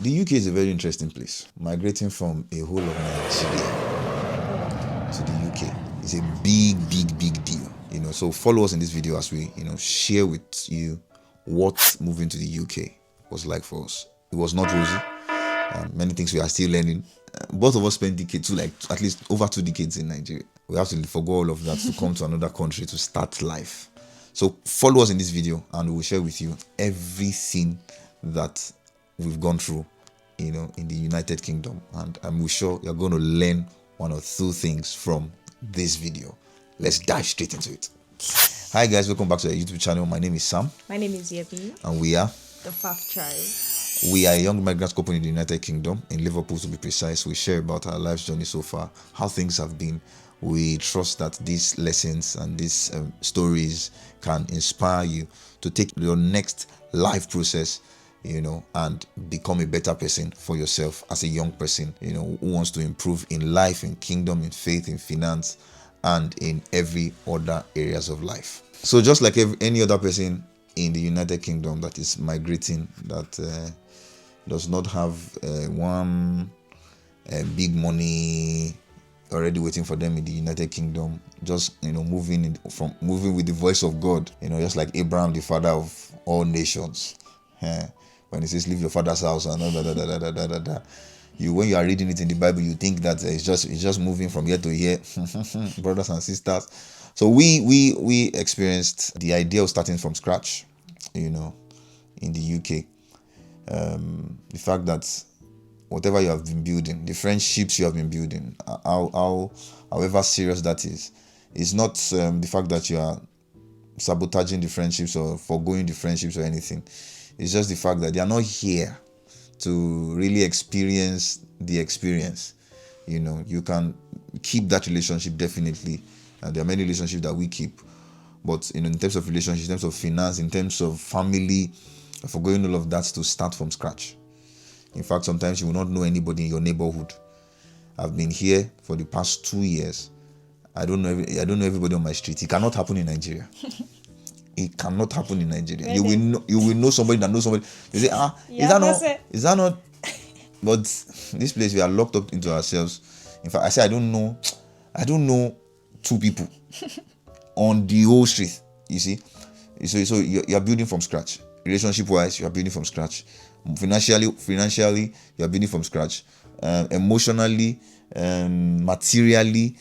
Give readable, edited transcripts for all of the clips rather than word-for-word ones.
The UK is a very interesting place. Migrating from a whole of Nigeria to the UK is a big deal. So follow us in this video as we, share with you what moving to the UK was like for us. It was not rosy. Many things we are still learning. Both of us spent decades, like at least over 2 decades in Nigeria. We have to forgo all of that to come to another country to start life. So follow us in this video and we'll share with you everything that we've gone through, in the United Kingdom. And I'm sure you're going to learn one or two things from this video. Let's dive straight into it. Hi guys, welcome back to our YouTube channel. My name is Sam. My name is Yebi. And we are the Faf Tribe. We are a young migrant couple in the United Kingdom, in Liverpool to be precise. We share about our life's journey so far, how things have been. We trust that these lessons and these stories can inspire you to take your next life process, and become a better person for yourself as a young person, who wants to improve in life, in kingdom, in faith, in finance, and in every other areas of life. So just like any other person in the United Kingdom that is migrating, that does not have one big money already waiting for them in the United Kingdom, just moving with the voice of God, just like Abraham, the father of all nations. When he says leave your father's house and when you are reading it in the Bible, you think that it's just moving from here to here. Brothers and sisters, so we experienced the idea of starting from scratch, in the UK. The fact that whatever you have been building, the friendships you have been building, however serious that is, it's not the fact that you are sabotaging the friendships or foregoing the friendships or anything. It's just the fact that they are not here to really experience the experience. You can keep that relationship definitely. There are many relationships that we keep, but in terms of relationships, in terms of finance, in terms of family, forgoing all of that to start from scratch. In fact, sometimes you will not know anybody in your neighborhood. I've been here for the past 2 years. I don't know everybody on my street. It cannot happen in Nigeria. It cannot happen in Nigeria. Really? You will know somebody that knows somebody. You say, is that not? But this place, we are locked up into ourselves. In fact, I say I don't know 2 people on the whole street. You see, so you are building from scratch. Relationship wise, you are building from scratch. Financially, you are building from scratch. Emotionally, materially,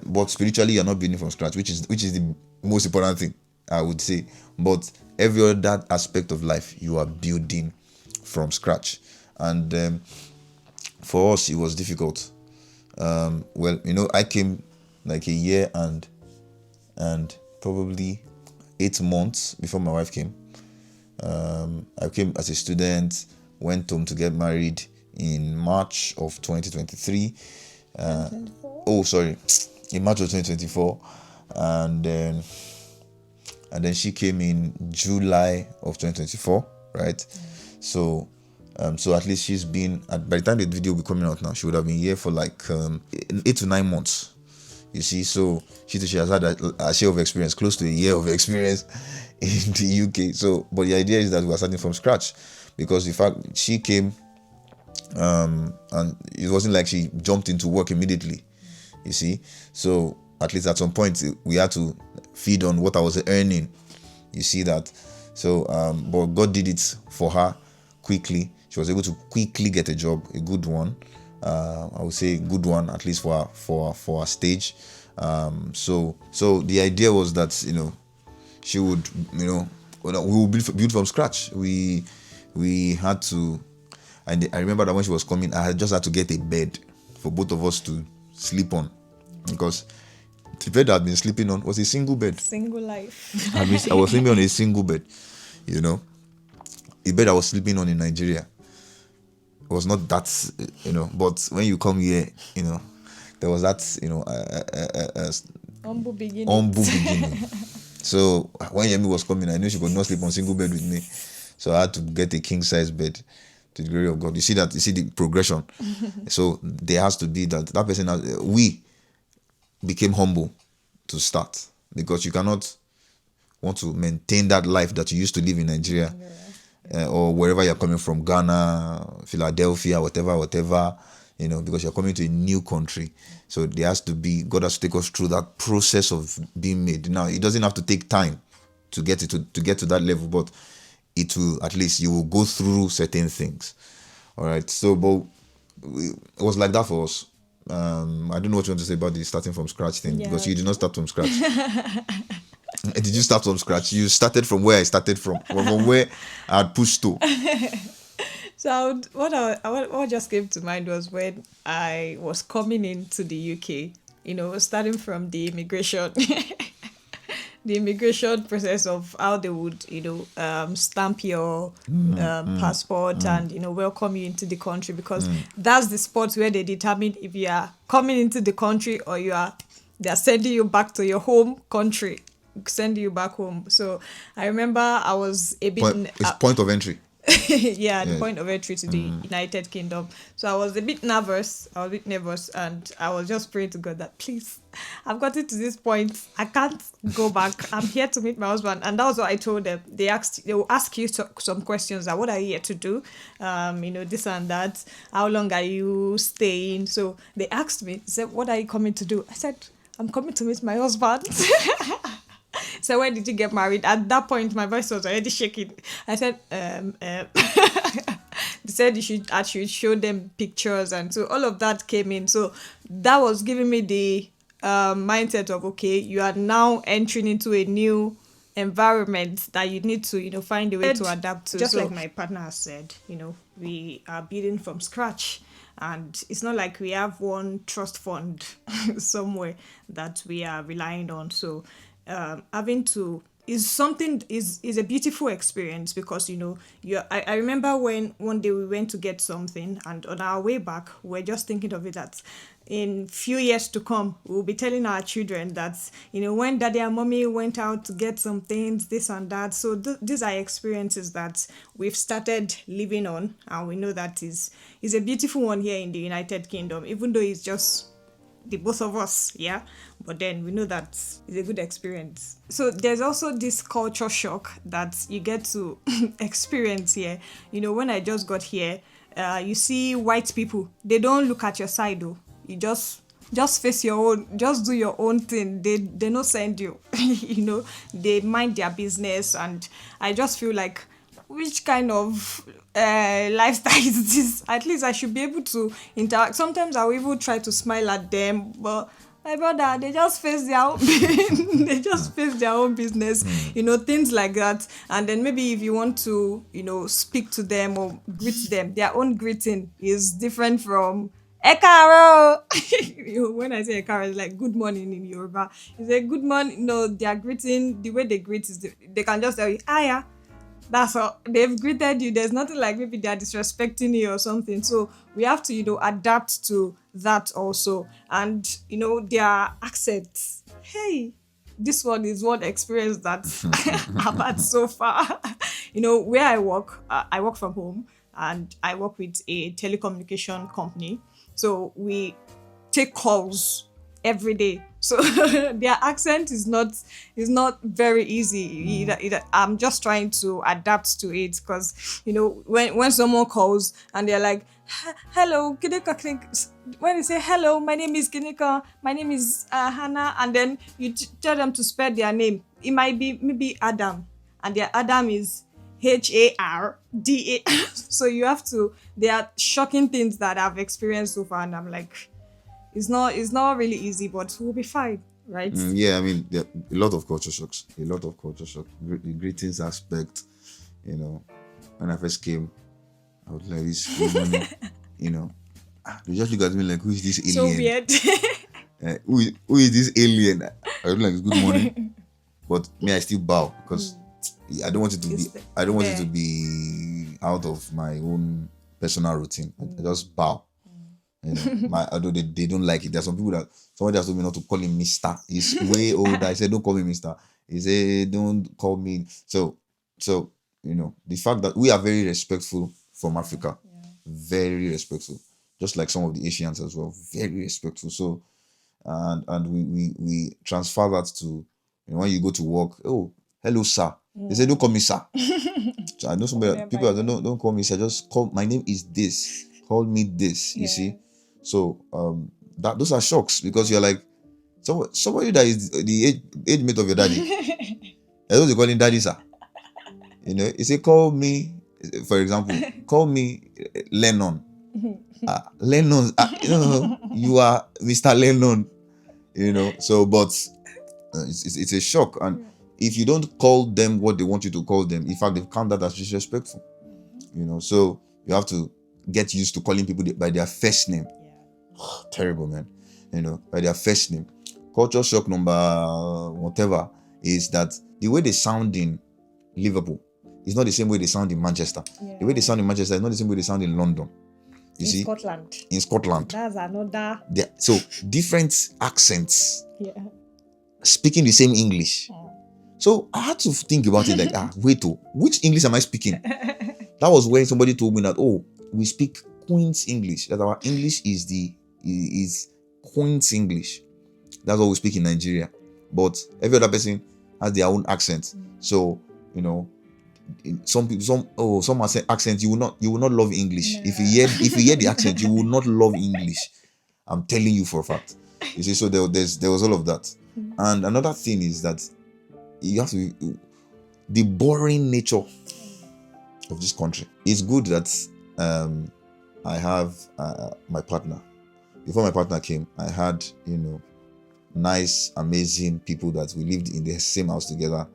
but spiritually, you are not building from scratch, which is the most important thing, I would say. But every other aspect of life, you are building from scratch. And for us, it was difficult. I came like a year and probably 8 months before my wife came. I came as a student, went home to get married in March of 2023. In March of 2024, and then she came in July of 2024, right? So at least she's been, by the time the video will be coming out now, she would have been here for like 8 to 9 months. You see, so she has had a share of experience, close to a year of experience in the UK. So, but the idea is that we are starting from scratch, because the fact she came, and it wasn't like she jumped into work immediately. You see, so at least at some point we had to feed on what I was earning. You see that. So, but God did it for her quickly. She was able to quickly get a job, a good one. I would say good one, at least for our stage. So the idea was that she would we will build from scratch. We had to, and I remember that when she was coming, I just had to get a bed for both of us to sleep on, because the bed I had been sleeping on was a single bed. Single life. I was sleeping on a single bed. The bed I was sleeping on in Nigeria was not that, but when you come here, there was that, humble beginning. So when Yemi was coming, I knew she could not sleep on single bed with me. So I had to get a king size bed, to the glory of God. You see the progression. So there has to be that person, we became humble to start, because you cannot want to maintain that life that you used to live in Nigeria. or wherever you're coming from, Ghana, Philadelphia, whatever, because you're coming to a new country. So there has to be, God has to take us through that process of being made. Now, it doesn't have to take time to get to get to that level, but it will, at least you will go through certain things. All right. So, but it was like that for us. I don't know what you want to say about the starting from scratch thing, because you did not start from scratch. Did you start from scratch? You started from where I started from where I had pushed to. So what just came to mind was when I was coming into the UK, starting from the immigration, the immigration process of how they would, stamp your passport and, welcome you into the country, because that's the spot where they determine if you are coming into the country or they're sending you back to your home country, sending you back home. So I remember I was a bit... It's point of entry. yeah, the point of entry to the United Kingdom. So I was a bit nervous. And I was just praying to God that, please, I've gotten to this point. I can't go back. I'm here to meet my husband. And that was what I told them. They will ask you some questions, like, what are you here to do? This and that. How long are you staying? So they asked me, said, what are you coming to do? I said, I'm coming to meet my husband. So when did you get married? At that point, my voice was already shaking. I said, they said I should show them pictures, and so all of that came in. So that was giving me the mindset of, okay, you are now entering into a new environment that you need to, find a way to adapt to. Just like my partner has said, we are building from scratch. And it's not like we have one trust fund somewhere that we are relying on. So having to is a beautiful experience, because I remember when one day we went to get something, and on our way back we're just thinking of it that in few years to come we'll be telling our children that when daddy and mommy went out to get some things, this and that. So these are experiences that we've started living on, and we know that is a beautiful one here in the United Kingdom, even though it's just the both of us, yeah, but then we know that it's a good experience. So there's also this culture shock that you get to experience here. When I just got here, you see white people, they don't look at your side though. You just face your own, just do your own thing. They don't send you. They mind their business, and I just feel like, which kind of lifestyle is this? At least I should be able to interact. Sometimes I'll even try to smile at them, but my brother, they just face their own face their own business, things like that. And then maybe if you want to, speak to them or greet them, their own greeting is different from Ekaro. When I say Ekaro, it's like good morning in Yoruba. It's a good morning. Their greeting, the way they greet is they can just tell you, Aya. That's all. They've greeted you. There's nothing like maybe they're disrespecting you or something. So we have to, adapt to that also. And, their accents. Hey, this one is one experience that I've had so far. Where I work from home, and I work with a telecommunication company. So we take calls every day. So their accent is not very easy. I'm just trying to adapt to it, because when someone calls and they're like, hello, Kinika, when they say hello, my name is Kinika, my name is Hannah, and then you tell them to spell their name, it might be maybe Adam, and their Adam is Harda. So you have to, there are shocking things that I've experienced so far, and I'm like, it's not really easy, but we'll be fine, right? Yeah, I mean, there are a lot of culture shocks. The greetings aspect, when I first came, I was like, this good morning, they just look at me like, who is this alien? So weird. Who is this alien? I was like, good morning, but me, I still bow, because I don't want it to be out of my own personal routine. I just bow. Although they don't like it. There's some people that somebody has told me not to call him Mr. He's way older. I said, don't call me Mr. He said, don't call me. So the fact that we are very respectful from Africa, very respectful, just like some of the Asians as well, very respectful. So and we transfer that to when you go to work. Oh, hello sir, They say, don't call me sir. So I know somebody, Whatever people you that don't call me sir, just call, my name is this. Call me this, you see. So that those are shocks because you're like, somebody that is the age mate of your daddy. I don't call him daddy, sir. You know, you say, call me, for example, call me Lennon. Lennon, you know, you are Mr. Lennon, you know. So, but it's a shock. And if you don't call them what they want you to call them, in fact, they count that as disrespectful, you know. So, you have to get used to calling people by their first name. Terrible, man. You know, by their first name. Culture shock number whatever is that the way they sound in Liverpool is not the same way they sound in Manchester. The way they sound in Manchester is not the same way they sound in London. You see? Scotland. In Scotland. That's another. So different accents. Yeah. Speaking the same English. So I had to think about it like, wait, which English am I speaking? That was when somebody told me that, we speak Queen's English. That our English is Queen's English. That's what we speak in Nigeria. But every other person has their own accent. So, you know, some accent you will not love English. If you hear the accent, you will not love English. I'm telling you for a fact. You see, so there was all of that. And another thing is that you have to the boring nature of this country. It's good that I have my partner. Before my partner came, I had, you know, nice, amazing people that we lived in the same house together.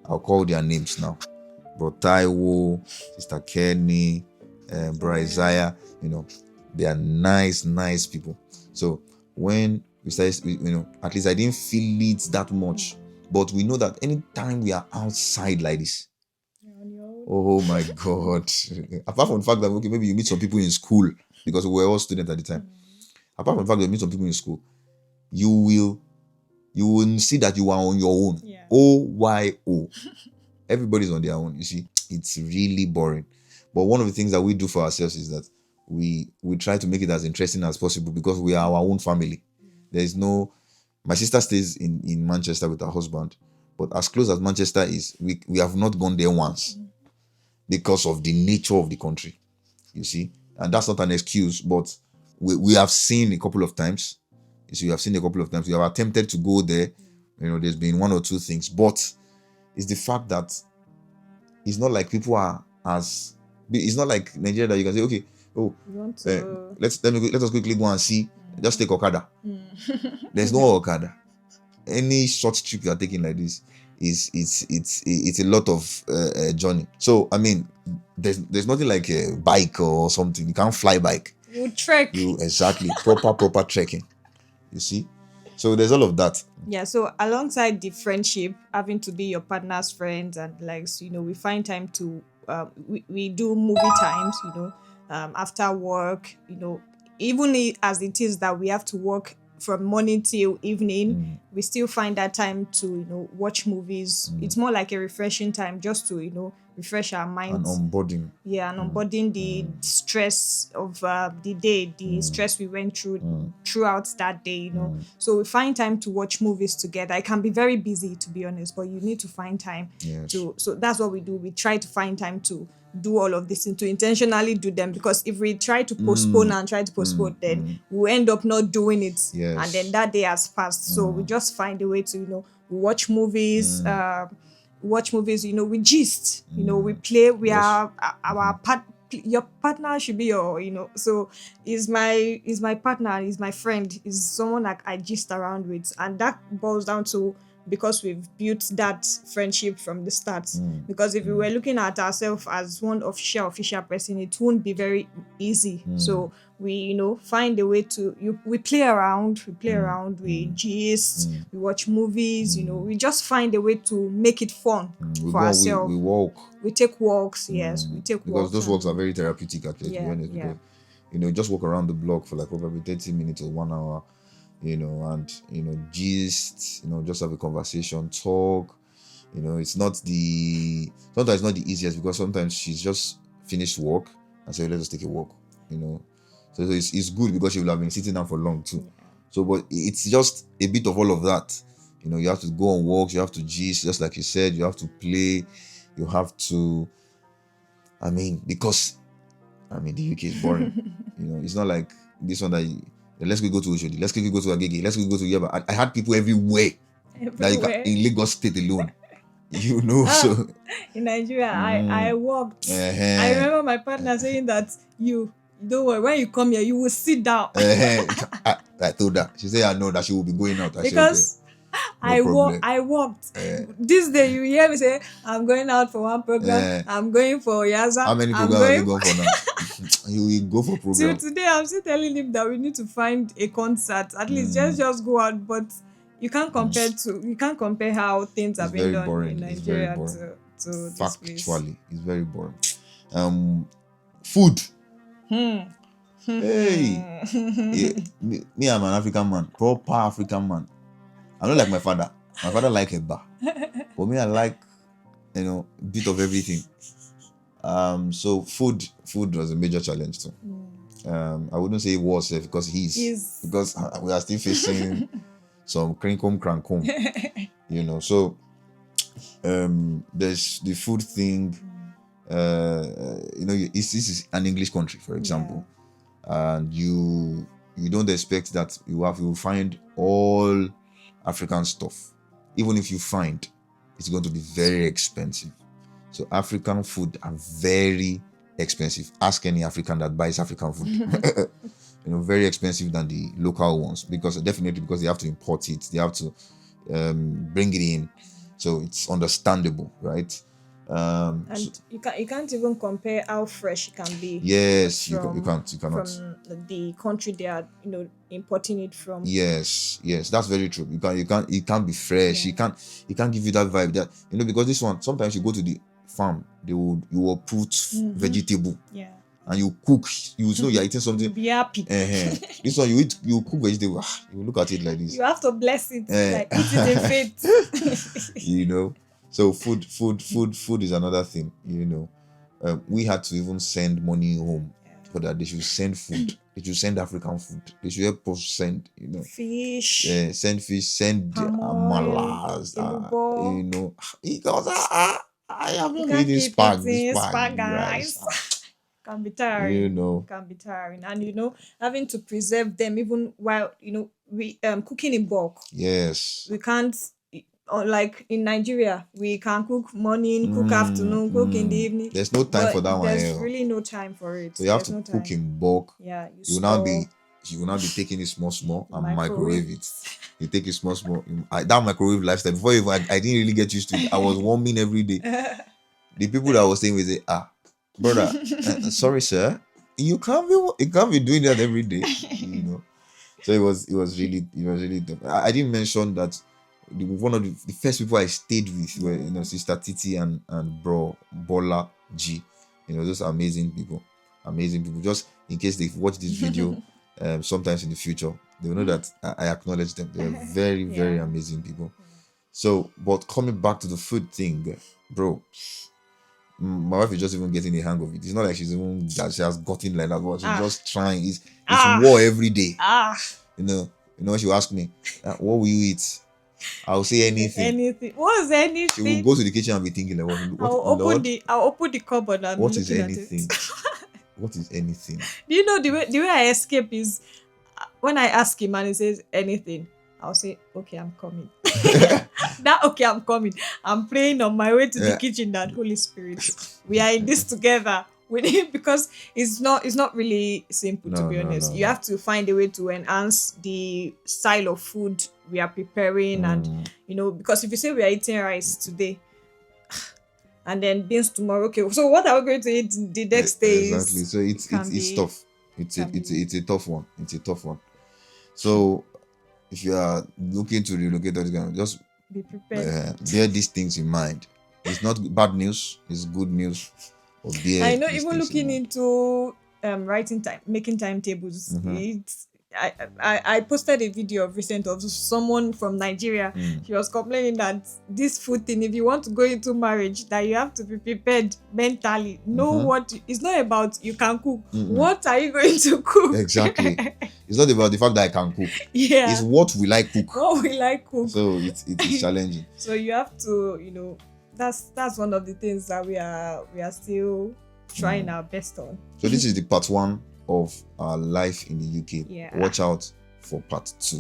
I'll call their names now. Bro Taiwo, Sister Kenny, Bro Isaiah, you know, they are nice people. So when we started, you know, at least I didn't feel it that much. But we know that anytime we are outside like this, oh my God. Apart from the fact that, okay, maybe you meet some people in school, because we were all students at the time. Apart from the fact that you meet some people in school, you will see that you are on your own. OYO. Everybody's on their own. You see, it's really boring. But one of the things that we do for ourselves is that we try to make it as interesting as possible because we are our own family. There's no... My sister stays in Manchester with her husband, but as close as Manchester is, we have not gone there once because of the nature of the country. You see, and that's not an excuse, but we have seen a couple of times. You see, we have seen a couple of times. We have attempted to go there. You know, there's been one or two things, but it's the fact that it's not like people are as... It's not like Nigeria that you can say, okay, let us quickly go and see. Just take Okada. There's no Okada. Any short trip you are taking like this it's a lot of journey. So I mean, there's nothing like a bike or something. You can't fly bike. You trek. Exactly proper trekking. You see, so there's all of that. Yeah. So alongside the friendship, having to be your partner's friends and likes, you know, we find time to we do movie times. You know, after work. You know, even as it is that we have to work from morning till evening, we still find that time to, you know, watch movies. It's more like a refreshing time just to, you know, refresh our minds. And onboarding. Yeah, and onboarding the stress of the day, the stress we went through throughout that day, you know. So we find time to watch movies together. It can be very busy, to be honest, but you need to find time to... So that's what we do. We try to find time to do all of this and to intentionally do them, because if we try to postpone then we'll end up not doing it. And then that day has passed. So we just find a way to, you know, watch movies, you know, we gist, you know, we play, we are our your partner should be your, you know, so is my partner, is my friend, is someone that I gist around with, and that boils down to because we've built that friendship from the start. Because if we were looking at ourselves as one official person, it won't be very easy. So we, you know, find a way to we play around, we gist, we watch movies, you know, we just find a way to make it fun for ourselves. We walk. We take walks, yes, we take walks. Because those walks are very therapeutic, actually, to be honest. Because, you know, just walk around the block for like probably 30 minutes or 1 hour. You know, and, you know, gist, you know, just have a conversation, talk. You know, sometimes it's not the easiest, because sometimes she's just finished work and say, let's just take a walk, you know. So it's good because she will have been sitting down for long too. So, but it's just a bit of all of that, You have to go on walks, you have to gist, just like you said, you have to play, you have to, because the UK is boring. It's not like this one that let's go to Oshodi, let's go to Agege, let's go to Yaba. I had people everywhere. That in Lagos State alone. So in Nigeria, I walked. I remember my partner saying that don't worry, when you come here, you will sit down. I told her. She said I know that she will be going out. Because I walked. This day you hear me say, I'm going out for one program, I'm going for Yaza. How many programs are you going for now? You will go for program. Till today, I'm still telling him that we need to find a concert. At least just go out, but you can't compare how things have been done in Nigeria to this place. Factually, it's very boring. Food. Hey, me, I'm an African man, proper African man. I'm not like my father. My father like eba, but me, I like a bit of everything. So food was a major challenge too. I wouldn't say it was because because we are still facing some crankum. So there's the food thing. This is an English country, for example, and you don't expect that you will find all African stuff. Even if you find, it's going to be very expensive. So African food are very expensive. Ask any African that buys African food. Very expensive than the local ones because they have to import it. They have to bring it in. So it's understandable, right? You can't even compare how fresh it can be. Yes, you cannot. From the country they are, importing it from. Yes, that's very true. It can't be fresh. It can't give you that vibe that because this one sometimes you go to the farm, you will put vegetable. Yeah. And you cook, you're eating something. You'll be happy. This one you cook vegetable. You look at it like this. You have to bless it, like eat it in faith. So food is another thing. We had to even send money home so that they should send food. They should send African food. They should help us send, fish. Send fish, send amalas. Because I have not eaten spag rice. Can be tiring. Can be tiring. And having to preserve them even while we cooking in bulk. Yes. We can't, like in Nigeria, we can cook morning, cook afternoon, cook in the evening. There's no time for that one. There's really no time for it. So you have to cook in bulk. Yeah. You will now be taking it small and microwave it. You take it small. That microwave lifestyle. Before I didn't really get used to it. I was warming every day. The people that I was staying with say, brother, sorry sir, you can't be doing that every day. So it was really tough. I didn't mention that one of the first people I stayed with were Sister Titi and bro Bola G. Those are amazing people. Just in case they watch this video sometimes in the future, they will know that I acknowledge them. They're very very amazing people. So, but coming back to the food thing, bro, my wife is just even getting the hang of it. It's not like she has gotten like that, but she's just trying. It's war every day. When she will ask me, what will you eat? I'll say anything. What's anything? She will go to the kitchen and be thinking like, I'll open the cupboard and what is anything? What is anything? Do you know the way I escape is when I ask him and he says anything, I'll say, okay, I'm coming. I'm coming. I'm praying on my way to the kitchen that Holy Spirit, we are in this together. Because it's not really simple, to be honest. You have to find a way to enhance the style of food we are preparing, and because if you say we are eating rice today and then beans tomorrow, okay, so what are we going to eat the next day? Exactly. So it's tough. It's a tough one. It's a tough one. So if you are looking to relocate, just be prepared. Bear these things in mind. It's not bad news. It's good news. I know, even looking into making timetables. I posted a video of someone from Nigeria. She was complaining that this food thing, if you want to go into marriage, that you have to be prepared mentally. Know what it's not about you can cook. What are you going to cook? Exactly. It's not about the fact that I can cook. Yeah. It's what will I cook. What we like cook. So it's challenging. So you have to, that's one of the things that we are still trying our best on. So this is the part 1 of our life in the UK. Yeah. Watch out for part 2.